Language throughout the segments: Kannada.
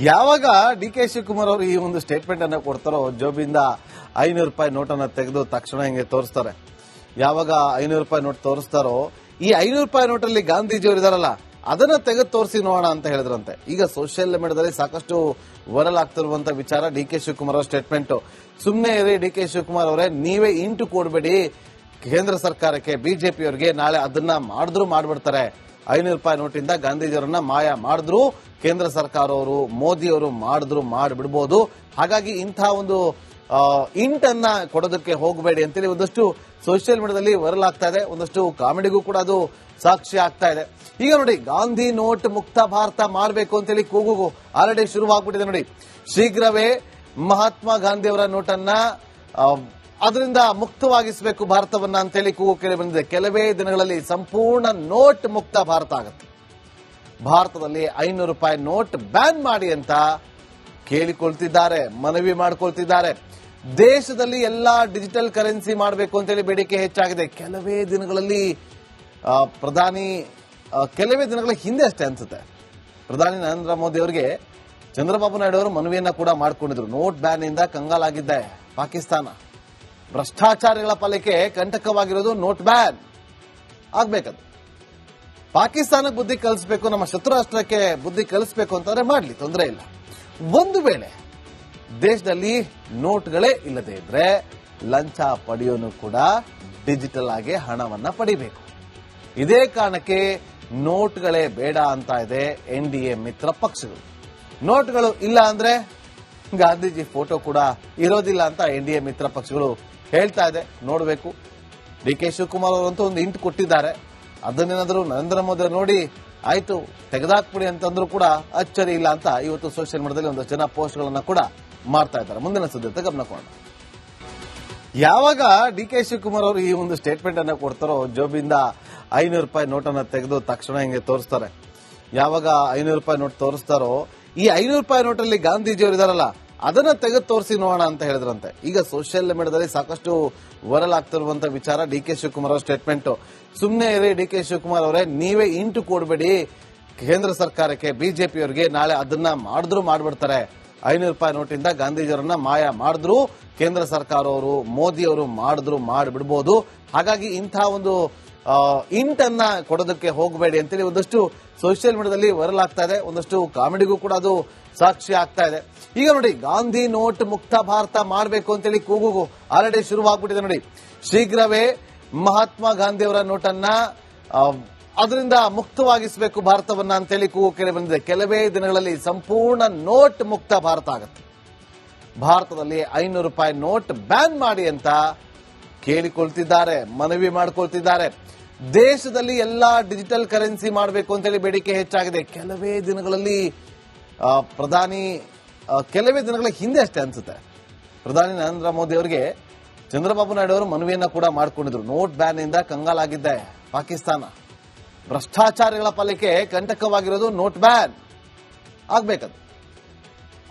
ಯಾವಾಗ ಡಿ ಕೆ ಶಿವಕುಮಾರ್ ಅವರು ಈ ಒಂದು ಸ್ಟೇಟ್ಮೆಂಟ್ ಅನ್ನ ಕೊಡ್ತಾರೋ ಜೋಬಿಂದ 500 ರೂಪಾಯಿ ನೋಟನ್ನ ತೆಗೆದು ತಕ್ಷಣ ಹಿಂಗೆ ತೋರಿಸ್ತಾರೆ. ಯಾವಾಗ 500 ರೂಪಾಯಿ ನೋಟ್ ತೋರಿಸ್ತಾರೋ ಈ 500 ರೂಪಾಯಿ ನೋಟಲ್ಲಿ ಗಾಂಧೀಜಿಯವರು ಇದಾರಲ್ಲ ಅದನ್ನ ತೆಗೆದು ತೋರಿಸಿ ನೋಡೋಣ ಅಂತ ಹೇಳಿದ್ರಂತೆ. ಈಗ ಸೋಷಿಯಲ್ ಮೀಡಿಯಾದಲ್ಲಿ ಸಾಕಷ್ಟು ವೈರಲ್ ಆಗ್ತಿರುವಂತ ವಿಚಾರ ಡಿ ಕೆ ಶಿವಕುಮಾರ್ ಅವರ ಸ್ಟೇಟ್ಮೆಂಟ್. ಸುಮ್ಮನೆ ಇರಿ ಡಿ ಕೆ ಶಿವಕುಮಾರ್ ಅವರೇ, ನೀವೇ ಇಂಟು ಕೊಡಬೇಡಿ ಕೇಂದ್ರ ಸರ್ಕಾರಕ್ಕೆ, ಬಿಜೆಪಿಯವರಿಗೆ. ನಾಳೆ ಅದನ್ನ ಮಾಡಿದ್ರು ಮಾಡ್ಬಿಡ್ತಾರೆ. 500 ರೂಪಾಯಿ ನೋಟಿಂದ ಗಾಂಧೀಜಿಯವರನ್ನ ಮಾಯ ಮಾಡಿದ್ರು ಕೇಂದ್ರ ಸರ್ಕಾರವರು, ಮೋದಿಯವರು ಮಾಡಿದ್ರು ಮಾಡಿಬಿಡಬಹುದು. ಹಾಗಾಗಿ ಇಂಥ ಒಂದು ಇಂಟನ್ನ ಕೊಡೋದಕ್ಕೆ ಹೋಗಬೇಡಿ ಅಂತೇಳಿ ಒಂದಷ್ಟು ಸೋಷಿಯಲ್ ಮೀಡಿಯಾದಲ್ಲಿ ವೈರಲ್ ಆಗ್ತಾ ಇದೆ. ಒಂದಷ್ಟು ಕಾಮಿಡಿಗೂ ಕೂಡ ಅದು ಸಾಕ್ಷಿ ಆಗ್ತಾ ಇದೆ. ಈಗ ನೋಡಿ, ಗಾಂಧಿ ನೋಟ್ ಮುಕ್ತ ಭಾರತ ಮಾಡಬೇಕು ಅಂತೇಳಿ ಕೂಗು ಆಲ್ರೆಡಿ ಶುರುವಾಗ್ಬಿಟ್ಟಿದೆ. ನೋಡಿ, ಶೀಘ್ರವೇ ಮಹಾತ್ಮ ಗಾಂಧಿಯವರ ನೋಟನ್ನ ಅದರಿಂದ ಮುಕ್ತವಾಗಿಸಬೇಕು ಭಾರತವನ್ನ ಅಂತೇಳಿ ಕೂಗು ಕೇಳಿ ಬಂದಿದೆ. ಕೆಲವೇ ದಿನಗಳಲ್ಲಿ ಸಂಪೂರ್ಣ ನೋಟ್ ಮುಕ್ತ ಭಾರತ ಆಗುತ್ತೆ. ಭಾರತದಲ್ಲಿ 500 ರೂಪಾಯಿ ನೋಟ್ ಬ್ಯಾನ್ ಮಾಡಿ ಅಂತ ಕೇಳಿಕೊಳ್ತಿದ್ದಾರೆ, ಮನವಿ ಮಾಡಿಕೊಳ್ತಿದ್ದಾರೆ. ದೇಶದಲ್ಲಿ ಎಲ್ಲಾ ಡಿಜಿಟಲ್ ಕರೆನ್ಸಿ ಮಾಡಬೇಕು ಅಂತೇಳಿ ಬೇಡಿಕೆ ಹೆಚ್ಚಾಗಿದೆ. ಕೆಲವೇ ದಿನಗಳ ಹಿಂದೆ ಅಷ್ಟೇ ಅನ್ಸುತ್ತೆ, ಪ್ರಧಾನಿ ನರೇಂದ್ರ ಮೋದಿ ಅವರಿಗೆ ಚಂದ್ರಬಾಬು ನಾಯ್ಡು ಅವರು ಮನವಿಯನ್ನ ಕೂಡ ಮಾಡಿಕೊಂಡಿದ್ರು. ನೋಟ್ ಬ್ಯಾನ್ ಇಂದ ಕಂಗಾಲಾಗಿದ್ದೆ ಪಾಕಿಸ್ತಾನ, ಭ್ರಷ್ಟಾಚಾರಿಗಳ ಪಾಲಿಕೆ ಕಂಟಕವಾಗಿರೋದು ನೋಟ್ ಬ್ಯಾನ್ ಆಗ್ಬೇಕದು. ಪಾಕಿಸ್ತಾನಕ್ಕೆ ಬುದ್ಧಿ ಕಲಿಸಬೇಕು, ನಮ್ಮ ಶತ್ರು ರಾಷ್ಟ್ರಕ್ಕೆ ಬುದ್ಧಿ ಕಲಿಸಬೇಕು ಅಂತಂದ್ರೆ ಮಾಡಲಿ, ತೊಂದರೆ ಇಲ್ಲ. ಒಂದು ವೇಳೆ ದೇಶದಲ್ಲಿ ನೋಟ್ಗಳೇ ಇಲ್ಲದೆ ಇದ್ರೆ ಲಂಚ ಪಡೆಯೋನು ಕೂಡ ಡಿಜಿಟಲ್ ಆಗಿ ಹಣವನ್ನ ಪಡಿಬೇಕು. ಇದೇ ಕಾರಣಕ್ಕೆ ನೋಟ್ಗಳೇ ಬೇಡ ಅಂತ ಇದೆ ಎನ್ಡಿಎ ಮಿತ್ರ ಪಕ್ಷಗಳು. ನೋಟ್ಗಳು ಇಲ್ಲ ಅಂದ್ರೆ ಗಾಂಧೀಜಿ ಫೋಟೋ ಕೂಡ ಇರೋದಿಲ್ಲ ಅಂತ ಎನ್ಡಿಎ ಮಿತ್ರ ಪಕ್ಷಗಳು ಹೇಳ್ತಾ ಇದೆ. ನೋಡಬೇಕು. ಡಿ ಕೆ ಶಿವಕುಮಾರ್ ಅವರಂತೂ ಒಂದು ಇಂಟ್ ಕೊಟ್ಟಿದ್ದಾರೆ. ಅದನ್ನೇನಾದರೂ ನರೇಂದ್ರ ಮೋದಿ ನೋಡಿ ಆಯ್ತು ತೆಗೆದಾಕ್ಬಿಡಿ ಅಂತಂದ್ರೂ ಕೂಡ ಅಚ್ಚರಿ ಇಲ್ಲ ಅಂತ ಇವತ್ತು ಸೋಷಿಯಲ್ ಮೀಡಿಯಾದಲ್ಲಿ ಒಂದಷ್ಟು ಜನ ಪೋಸ್ಟ್ಗಳನ್ನ ಕೂಡ ಮಾಡ್ತಾ ಇದ್ದಾರೆ. ಮುಂದಿನ ಸುದ್ದಿ ಗಮನ ಕೊಡೋಣ. ಯಾವಾಗ ಡಿ ಕೆ ಶಿವಕುಮಾರ್ ಅವರು ಈ ಒಂದು ಸ್ಟೇಟ್ಮೆಂಟ್ ಅನ್ನ ಕೊಡ್ತಾರೋ ಜೋಬಿಂದ 500 ರೂಪಾಯಿ ನೋಟನ್ನ ತೆಗೆದು ತಕ್ಷಣ ಹಿಂಗೆ ತೋರಿಸ್ತಾರೆ. ಯಾವಾಗ 500 ರೂಪಾಯಿ ನೋಟ್ ತೋರಿಸ್ತಾರೋ ಈ 500 ರೂಪಾಯಿ ನೋಟಲ್ಲಿ ಗಾಂಧೀಜಿಯವರು ಇದಾರಲ್ಲ ಅದನ್ನ ತೆಗೆದು ತೋರಿಸಿ ನೋಡೋಣ ಅಂತ ಹೇಳಿದ್ರಂತೆ. ಈಗ ಸೋಷಿಯಲ್ ಮೀಡಿಯಾದಲ್ಲಿ ಸಾಕಷ್ಟು ವೈರಲ್ ಆಗ್ತಿರುವಂತ ವಿಚಾರ ಡಿ ಕೆ ಶಿವಕುಮಾರ್ ಅವರ ಸ್ಟೇಟ್ಮೆಂಟ್. ಸುಮ್ಮನೆ ಇರಿ ಡಿ ಕೆ ಶಿವಕುಮಾರ್ ಅವರೇ, ನೀವೇ ಇಂಟು ಕೊಡಬೇಡಿ ಕೇಂದ್ರ ಸರ್ಕಾರಕ್ಕೆ, ಬಿಜೆಪಿಯವರಿಗೆ. ನಾಳೆ ಅದನ್ನ ಮಾಡಿದ್ರು ಮಾಡ್ಬಿಡ್ತಾರೆ. 500 ರೂಪಾಯಿ ನೋಟಿಂದ ಗಾಂಧೀಜಿಯವರನ್ನ ಮಾಯ ಮಾಡಿದ್ರು ಕೇಂದ್ರ ಸರ್ಕಾರವರು, ಮೋದಿಯವರು ಮಾಡಿದ್ರು ಮಾಡಿಬಿಡಬಹುದು. ಹಾಗಾಗಿ ಇಂಥ ಒಂದು ಇಂಟನ್ನ ಕೊಡೋದಕ್ಕೆ ಹೋಗಬೇಡಿ ಅಂತೇಳಿ ಒಂದಷ್ಟು ಸೋಷಿಯಲ್ ಮೀಡಿಯಾದಲ್ಲಿ ವೈರಲ್ ಆಗ್ತಾ ಇದೆ. ಒಂದಷ್ಟು ಕಾಮಿಡಿಗೂ ಕೂಡ ಅದು ಸಾಕ್ಷಿ ಆಗ್ತಾ ಇದೆ. ಈಗ ನೋಡಿ, ಗಾಂಧಿ ನೋಟ್ ಮುಕ್ತ ಭಾರತ ಮಾಡಬೇಕು ಅಂತೇಳಿ ಕೂಗು ಆಲ್ರೆಡಿ ಶುರುವಾಗ್ಬಿಟ್ಟಿದೆ. ನೋಡಿ, ಶೀಘ್ರವೇ ಮಹಾತ್ಮ ಗಾಂಧಿಯವರ ನೋಟನ್ನ ಅದರಿಂದ ಮುಕ್ತವಾಗಿಸಬೇಕು ಭಾರತವನ್ನ ಅಂತೇಳಿ ಕೂಗು ಕೇಳಿ ಬಂದಿದೆ. ಕೆಲವೇ ದಿನಗಳಲ್ಲಿ ಸಂಪೂರ್ಣ ನೋಟ್ ಮುಕ್ತ ಭಾರತ ಆಗುತ್ತೆ. ಭಾರತದಲ್ಲಿ 500 ರೂಪಾಯಿ ನೋಟ್ ಬ್ಯಾನ್ ಮಾಡಿ ಅಂತ ಕೇಳಿಕೊಳ್ತಿದ್ದಾರೆ, ಮನವಿ ಮಾಡಿಕೊಳ್ತಿದ್ದಾರೆ. ದೇಶದಲ್ಲಿ ಎಲ್ಲಾ ಡಿಜಿಟಲ್ ಕರೆನ್ಸಿ ಮಾಡಬೇಕು ಅಂತೇಳಿ ಬೇಡಿಕೆ ಹೆಚ್ಚಾಗಿದೆ. ಕೆಲವೇ ದಿನಗಳ ಹಿಂದೆ ಅಷ್ಟೇ ಅನ್ಸುತ್ತೆ, ಪ್ರಧಾನಿ ನರೇಂದ್ರ ಮೋದಿ ಅವರಿಗೆ ಚಂದ್ರಬಾಬು ನಾಯ್ಡು ಅವರು ಮನವಿಯನ್ನ ಕೂಡ ಮಾಡಿಕೊಂಡಿದ್ರು. ನೋಟ್ ಬ್ಯಾನ್ ಇಂದ ಕಂಗಾಲಾಗಿದ್ದೆ ಪಾಕಿಸ್ತಾನ, ಭ್ರಷ್ಟಾಚಾರಿಗಳ ಪಾಲಿಕೆ ಕಂಟಕವಾಗಿರೋದು ನೋಟ್ ಬ್ಯಾನ್ ಆಗ್ಬೇಕದು.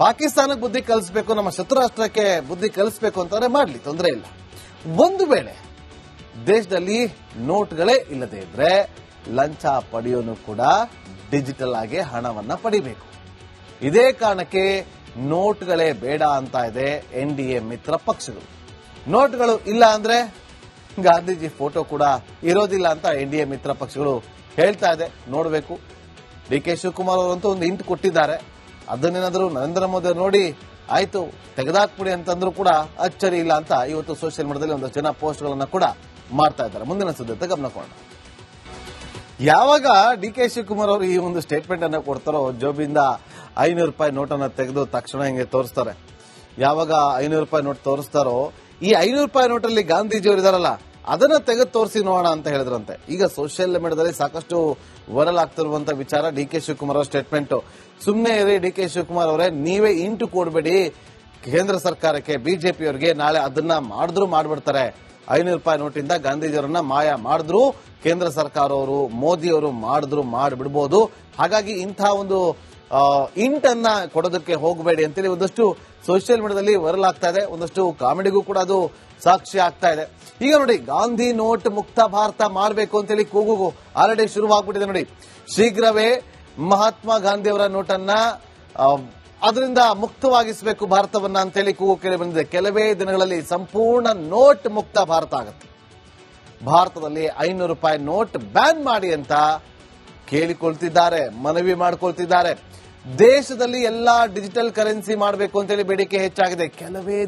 ಪಾಕಿಸ್ತಾನಕ್ಕೆ ಬುದ್ಧಿ ಕಲಿಸಬೇಕು, ನಮ್ಮ ಶತ್ರು ರಾಷ್ಟ್ರಕ್ಕೆ ಬುದ್ಧಿ ಕಲಿಸಬೇಕು ಅಂತಂದ್ರೆ ಮಾಡಲಿ, ತೊಂದರೆ ಇಲ್ಲ. ಒಂದು ವೇಳೆ ದೇಶದಲ್ಲಿ ನೋಟ್ಗಳೇ ಇಲ್ಲದೆ ಇದ್ರೆ ಲಂಚ ಪಡೆಯೋನು ಕೂಡ ಡಿಜಿಟಲ್ ಆಗಿ ಹಣವನ್ನ ಪಡಿಬೇಕು. ಇದೇ ಕಾರಣಕ್ಕೆ ನೋಟ್ಗಳೇ ಬೇಡ ಅಂತ ಇದೆ ಎನ್ಡಿಎ ಮಿತ್ರ ಪಕ್ಷಗಳು. ನೋಟ್ಗಳು ಇಲ್ಲ ಅಂದ್ರೆ ಗಾಂಧೀಜಿ ಫೋಟೋ ಕೂಡ ಇರೋದಿಲ್ಲ ಅಂತ ಎನ್ಡಿಎ ಮಿತ್ರ ಪಕ್ಷಗಳು ಹೇಳ್ತಾ ಇದೆ. ನೋಡಬೇಕು. ಡಿ ಕೆ ಶಿವಕುಮಾರ್ ಅವರಂತೂ ಒಂದು ಇಂಟ್ ಕೊಟ್ಟಿದ್ದಾರೆ. ಅದನ್ನೇನಾದರೂ ನರೇಂದ್ರ ಮೋದಿ ನೋಡಿ ಆಯ್ತು ತೆಗೆದಾಕ್ಬಿಡಿ ಅಂತಂದ್ರೂ ಕೂಡ ಅಚ್ಚರಿ ಇಲ್ಲ ಅಂತ ಇವತ್ತು ಸೋಷಿಯಲ್ ಮೀಡಿಯಾದಲ್ಲಿ ಒಂದಷ್ಟು ಜನ ಪೋಸ್ಟ್ಗಳನ್ನ ಕೂಡ ಮಾಡ್ತಾ ಇದ್ದಾರೆ. ಮುಂದಿನ ಸುದ್ದಿ ಗಮನ ಕೊಡೋಣ. ಯಾವಾಗ ಡಿ ಕೆ ಶಿವಕುಮಾರ್ ಅವರು ಈ ಒಂದು ಸ್ಟೇಟ್ಮೆಂಟ್ ಅನ್ನ ಕೊಡ್ತಾರೋ ಜೋಬಿಂದ 500 ರೂಪಾಯಿ ನೋಟನ್ನ ತೆಗೆದು ತಕ್ಷಣ ಹಿಂಗೆ ತೋರಿಸ್ತಾರೆ. ಯಾವಾಗ 500 ರೂಪಾಯಿ ನೋಟ್ ತೋರಿಸ್ತಾರೋ ಈ 500 ರೂಪಾಯಿ ನೋಟಲ್ಲಿ ಗಾಂಧೀಜಿಯವರು ಇದಾರಲ್ಲ ಅದನ್ನ ತೆಗೆದು ತೋರಿಸಿ ನೋಡೋಣ ಅಂತ ಹೇಳಿದ್ರಂತೆ. ಈಗ ಸೋಷಿಯಲ್ ಮೀಡಿಯಾದಲ್ಲಿ ಸಾಕಷ್ಟು ವೈರಲ್ ಆಗ್ತಿರುವಂತ ವಿಚಾರ ಡಿ ಕೆ ಶಿವಕುಮಾರ್ ಅವರ ಸ್ಟೇಟ್ಮೆಂಟ್. ಸುಮ್ಮನೆ ಇರಿ ಡಿ ಕೆ ಶಿವಕುಮಾರ್ ಅವರೇ, ನೀವೇ ಇಂಟು ಕೊಡಬೇಡಿ ಕೇಂದ್ರ ಸರ್ಕಾರಕ್ಕೆ, ಬಿಜೆಪಿಯವರಿಗೆ. ನಾಳೆ ಅದನ್ನ ಮಾಡಿದ್ರು ಮಾಡ್ಬಿಡ್ತಾರೆ. 500 ರೂಪಾಯಿ ನೋಟಿಂದ ಗಾಂಧೀಜಿಯವರನ್ನ ಮಾಯ ಮಾಡಿದ್ರು ಕೇಂದ್ರ ಸರ್ಕಾರವರು, ಮೋದಿಯವರು ಮಾಡಿದ್ರು ಮಾಡಿಬಿಡಬಹುದು. ಹಾಗಾಗಿ ಇಂಥ ಒಂದು ಇಂಟನ್ನ ಕೊಡೋದಕ್ಕೆ ಹೋಗಬೇಡಿ ಅಂತೇಳಿ ಒಂದಷ್ಟು ಸೋಷಿಯಲ್ ಮೀಡಿಯಾದಲ್ಲಿ ವೈರಲ್ ಆಗ್ತಾ ಇದೆ. ಒಂದಷ್ಟು ಕಾಮಿಡಿಗೂ ಕೂಡ ಅದು ಸಾಕ್ಷಿ ಆಗ್ತಾ ಇದೆ. ಈಗ ನೋಡಿ, ಗಾಂಧಿ ನೋಟ್ ಮುಕ್ತ ಭಾರತ ಮಾಡಬೇಕು ಅಂತೇಳಿ ಕೂಗು ಆಲ್ರೆಡಿ ಶುರುವಾಗ್ಬಿಟ್ಟಿದೆ. ನೋಡಿ, ಶೀಘ್ರವೇ ಮಹಾತ್ಮ ಗಾಂಧಿಯವರ ನೋಟನ್ನ ಅದರಿಂದ ಮುಕ್ತವಾಗಿಸಬೇಕು ಭಾರತವನ್ನ ಅಂತೇಳಿ ಕೂಗು ಕೇಳಿ ಬಂದಿದೆ. ಕೆಲವೇ ದಿನಗಳಲ್ಲಿ ಸಂಪೂರ್ಣ ನೋಟ್ ಮುಕ್ತ ಭಾರತ ಆಗುತ್ತೆ. ಭಾರತದಲ್ಲಿ 500 ರೂಪಾಯಿ ನೋಟ್ ಬ್ಯಾನ್ ಮಾಡಿ ಅಂತ ಕೇಳಿಕೊಳ್ತಿದ್ದಾರೆ, ಮನವಿ ಮಾಡಿಕೊಳ್ತಿದ್ದಾರೆ. ದೇಶದಲ್ಲಿ ಎಲ್ಲಾ ಡಿಜಿಟಲ್ ಕರೆನ್ಸಿ ಮಾಡಬೇಕು ಅಂತೇಳಿ ಬೇಡಿಕೆ ಹೆಚ್ಚಾಗಿದೆ. ಕೆಲವೇ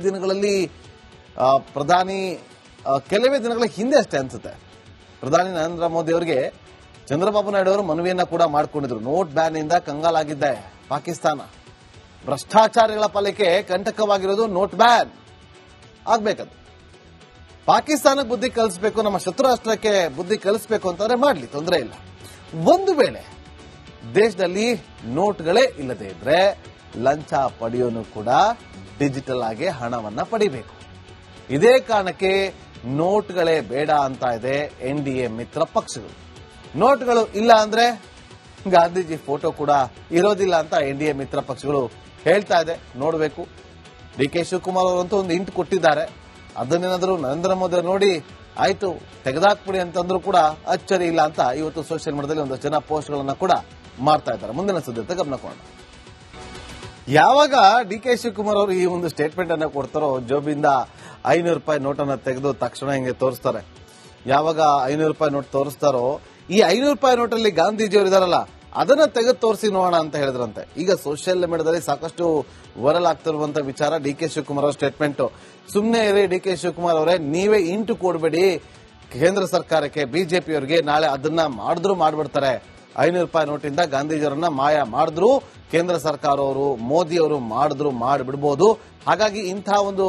ದಿನಗಳ ಹಿಂದೆ ಅಷ್ಟೇ ಅನ್ಸುತ್ತೆ ಪ್ರಧಾನಿ ನರೇಂದ್ರ ಮೋದಿ ಅವರಿಗೆ ಚಂದ್ರಬಾಬು ನಾಯ್ಡು ಅವರು ಮನವಿಯನ್ನ ಕೂಡ ಮಾಡಿಕೊಂಡಿದ್ರು. ನೋಟ್ ಬ್ಯಾನ್ ಇಂದ ಕಂಗಾಲಾಗಿದ್ದೆ ಪಾಕಿಸ್ತಾನ. ಭ್ರಷ್ಟಾಚಾರಿಗಳ ಪಾಲಿಕೆ ಕಂಟಕವಾಗಿರೋದು ನೋಟ್ ಬ್ಯಾನ್ ಆಗ್ಬೇಕದು. ಪಾಕಿಸ್ತಾನಕ್ಕೆ ಬುದ್ಧಿ ಕಲಿಸಬೇಕು, ನಮ್ಮ ಶತ್ರು ರಾಷ್ಟ್ರಕ್ಕೆ ಬುದ್ಧಿ ಕಲಿಸಬೇಕು ಅಂತಂದ್ರೆ ಮಾಡಲಿ, ತೊಂದರೆ ಇಲ್ಲ. ಒಂದು ವೇಳೆ ದೇಶದಲ್ಲಿ ನೋಟ್ಗಳೇ ಇಲ್ಲದೆ ಇದ್ರೆ ಲಂಚ ಪಡೆಯೋನು ಕೂಡ ಡಿಜಿಟಲ್ ಆಗಿ ಹಣವನ್ನ ಪಡಿಬೇಕು. ಇದೇ ಕಾರಣಕ್ಕೆ ನೋಟ್ಗಳೇ ಬೇಡ ಅಂತ ಇದೆ ಎನ್ಡಿಎ ಮಿತ್ರ ಪಕ್ಷಗಳು. ನೋಟ್ಗಳು ಇಲ್ಲ ಅಂದ್ರೆ ಗಾಂಧೀಜಿ ಫೋಟೋ ಕೂಡ ಇರೋದಿಲ್ಲ ಅಂತ ಎನ್ಡಿಎ ಮಿತ್ರ ಪಕ್ಷಗಳು ಹೇಳ್ತಾ ಇದೆ. ನೋಡಬೇಕು. ಡಿ.ಕೆ. ಶಿವಕುಮಾರ್ ಅವರಂತೂ ಒಂದು ಇಂಟ್ ಕೊಟ್ಟಿದ್ದಾರೆ. ಅದನ್ನೇನಾದರೂ ನರೇಂದ್ರ ಮೋದಿ ನೋಡಿ ಆಯ್ತು ತೆಗೆದಾಕ್ಬಿಡಿ ಅಂತಂದ್ರೂ ಕೂಡ ಅಚ್ಚರಿ ಇಲ್ಲ ಅಂತ ಇವತ್ತು ಸೋಷಿಯಲ್ ಮೀಡಿಯಾದಲ್ಲಿ ಒಂದಷ್ಟು ಜನ ಪೋಸ್ಟ್ಗಳನ್ನ ಕೂಡ ಮಾಡ್ತಾ ಇದ್ದಾರೆ. ಮುಂದಿನ ಸುದ್ದಿ ಗಮನ ಕೊಡೋಣ. ಯಾವಾಗ ಡಿ.ಕೆ. ಶಿವಕುಮಾರ್ ಅವರು ಈ ಒಂದು ಸ್ಟೇಟ್ಮೆಂಟ್ ಅನ್ನ ಕೊಡ್ತಾರೋ, ಜೋಬಿಂದ 500 ರೂಪಾಯಿ ನೋಟನ್ನ ತೆಗೆದು ತಕ್ಷಣ ಹಿಂಗೆ ತೋರಿಸ್ತಾರೆ. ಯಾವಾಗ 500 ರೂಪಾಯಿ ನೋಟ್ ತೋರಿಸ್ತಾರೋ, ಈ 500 ರೂಪಾಯಿ ನೋಟಲ್ಲಿ ಗಾಂಧೀಜಿ ಅವರು ಇದಾರಲ್ಲ ಅದನ್ನ ತೆಗೆದು ತೋರಿಸಿ ನೋಡೋಣ ಅಂತ ಹೇಳಿದ್ರಂತೆ. ಈಗ ಸೋಷಿಯಲ್ ಮೀಡಿಯಾದಲ್ಲಿ ಸಾಕಷ್ಟು ವೈರಲ್ ಆಗ್ತಿರುವಂತಹ ವಿಚಾರ ಡಿ.ಕೆ. ಶಿವಕುಮಾರ್ ಅವರ ಸ್ಟೇಟ್ಮೆಂಟ್. ಸುಮ್ಮನೆ ಇರಿ ಡಿ.ಕೆ. ಶಿವಕುಮಾರ್ ಅವರೇ, ನೀವೇ ಇಂಟು ಕೊಡಬೇಡಿ ಕೇಂದ್ರ ಸರ್ಕಾರಕ್ಕೆ, ಬಿಜೆಪಿಯವರಿಗೆ. ನಾಳೆ ಅದನ್ನ ಮಾಡಿದ್ರು ಮಾಡ್ಬಿಡ್ತಾರೆ. 500 ರೂಪಾಯಿ ನೋಟಿಂದ ಗಾಂಧೀಜಿಯವರನ್ನ ಮಾಯ ಮಾಡಿದ್ರು ಕೇಂದ್ರ ಸರ್ಕಾರ ಅವರು, ಮೋದಿ ಅವರು ಮಾಡಿಬಿಡಬಹುದು. ಹಾಗಾಗಿ ಇಂತಹ ಒಂದು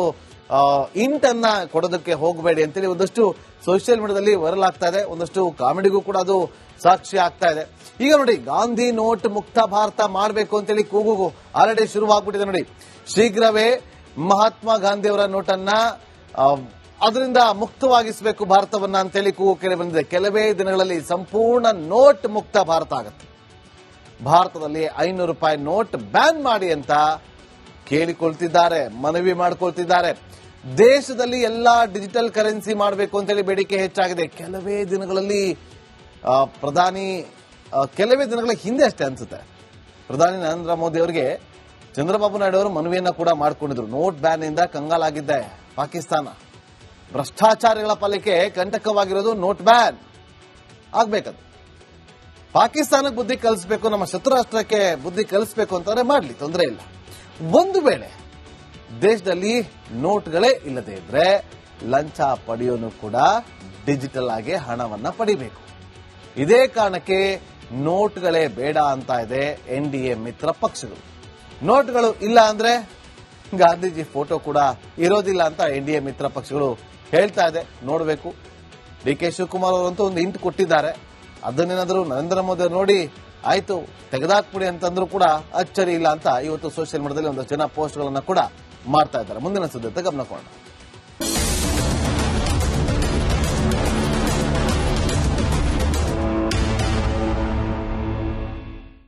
ಇಂಟನ್ನ ಕೊಡೋದಕ್ಕೆ ಹೋಗಬೇಡಿ ಅಂತೇಳಿ ಒಂದಷ್ಟು ಸೋಷಿಯಲ್ ಮೀಡಿಯಾದಲ್ಲಿ ವೈರಲ್ ಆಗ್ತಾ ಇದೆ. ಒಂದಷ್ಟು ಕಾಮಿಡಿಗೂ ಕೂಡ ಅದು ಸಾಕ್ಷಿ ಆಗ್ತಾ ಇದೆ. ಈಗ ನೋಡಿ, ಗಾಂಧಿ ನೋಟ್ ಮುಕ್ತ ಭಾರತ ಮಾಡಬೇಕು ಅಂತೇಳಿ ಕೂಗು ಆಲ್ರೆಡಿ ಶುರುವಾಗ್ಬಿಟ್ಟಿದೆ. ನೋಡಿ, ಶೀಘ್ರವೇ ಮಹಾತ್ಮ ಗಾಂಧಿ ಅವರ ನೋಟನ್ನ ಅದರಿಂದ ಮುಕ್ತವಾಗಿಸಬೇಕು ಭಾರತವನ್ನ ಅಂತೇಳಿ ಕೂಗು ಕೇಳಿ ಬಂದಿದೆ. ಕೆಲವೇ ದಿನಗಳಲ್ಲಿ ಸಂಪೂರ್ಣ ನೋಟ್ ಮುಕ್ತ ಭಾರತ ಆಗುತ್ತೆ. ಭಾರತದಲ್ಲಿ 500 ರೂಪಾಯಿ ನೋಟ್ ಬ್ಯಾನ್ ಮಾಡಿ ಅಂತ ಕೇಳಿಕೊಳ್ತಿದ್ದಾರೆ, ಮನವಿ ಮಾಡಿಕೊಳ್ತಿದ್ದಾರೆ. ದೇಶದಲ್ಲಿ ಎಲ್ಲಾ ಡಿಜಿಟಲ್ ಕರೆನ್ಸಿ ಮಾಡಬೇಕು ಅಂತೇಳಿ ಬೇಡಿಕೆ ಹೆಚ್ಚಾಗಿದೆ. ಕೆಲವೇ ದಿನಗಳ ಹಿಂದೆ ಅಷ್ಟೇ ಅನ್ಸುತ್ತೆ ಪ್ರಧಾನಿ ನರೇಂದ್ರ ಮೋದಿ ಅವರಿಗೆ ಚಂದ್ರಬಾಬು ನಾಯ್ಡು ಅವರು ಮನವಿಯನ್ನ ಕೂಡ ಮಾಡಿಕೊಂಡಿದ್ರು. ನೋಟ್ ಬ್ಯಾನ್ ಇಂದ ಕಂಗಾಲಾಗಿದ್ದೆ ಪಾಕಿಸ್ತಾನ. ಭ್ರಷ್ಟಾಚಾರಿಗಳ ಪಾಲಿಕೆ ಕಂಟಕವಾಗಿರೋದು ನೋಟ್ ಬ್ಯಾನ್ ಆಗ್ಬೇಕದು. ಪಾಕಿಸ್ತಾನಕ್ಕೆ ಬುದ್ಧಿ ಕಲಿಸಬೇಕು, ನಮ್ಮ ಶತ್ರು ರಾಷ್ಟ್ರಕ್ಕೆ ಬುದ್ಧಿ ಕಲಿಸಬೇಕು ಅಂತಂದ್ರೆ ಮಾಡಲಿ, ತೊಂದರೆ ಇಲ್ಲ. ಒಂದು ವೇಳೆ ದೇಶದಲ್ಲಿ ನೋಟ್ಗಳೇ ಇಲ್ಲದೆ ಇದ್ರೆ ಲಂಚ ಪಡೆಯೋನು ಕೂಡ ಡಿಜಿಟಲ್ ಆಗಿ ಹಣವನ್ನ ಪಡಿಬೇಕು. ಇದೇ ಕಾರಣಕ್ಕೆ ನೋಟ್ಗಳೇ ಬೇಡ ಅಂತ ಇದೆ ಎನ್ಡಿಎ ಮಿತ್ರ ಪಕ್ಷಗಳು. ನೋಟ್ಗಳು ಇಲ್ಲ ಅಂದ್ರೆ ಗಾಂಧೀಜಿ ಫೋಟೋ ಕೂಡ ಇರೋದಿಲ್ಲ ಅಂತ ಎನ್ಡಿಎ ಮಿತ್ರ ಪಕ್ಷಗಳು ಹೇಳ್ತಾ ಇದೆ. ನೋಡಬೇಕು. ಡಿ.ಕೆ. ಶಿವಕುಮಾರ್ ಅವರಂತೂ ಒಂದು ಇಂಟ್ ಕೊಟ್ಟಿದ್ದಾರೆ. ಅದನ್ನೇನಾದರೂ ನರೇಂದ್ರ ಮೋದಿ ನೋಡಿ ಆಯ್ತು ತೆಗೆದಾಕ್ಬಿಡಿ ಅಂತಂದ್ರೂ ಕೂಡ ಅಚ್ಚರಿ ಇಲ್ಲ ಅಂತ ಇವತ್ತು ಸೋಷಿಯಲ್ ಮೀಡಿಯಾದಲ್ಲಿ ಒಂದಷ್ಟು ಜನ ಪೋಸ್ಟ್ಗಳನ್ನ ಕೂಡ ಮಾಡ್ತಾ ಇದ್ದಾರೆ. ಮುಂದಿನ ಸುದ್ದಿ ಗಮನ ಕೊಡೋಣ.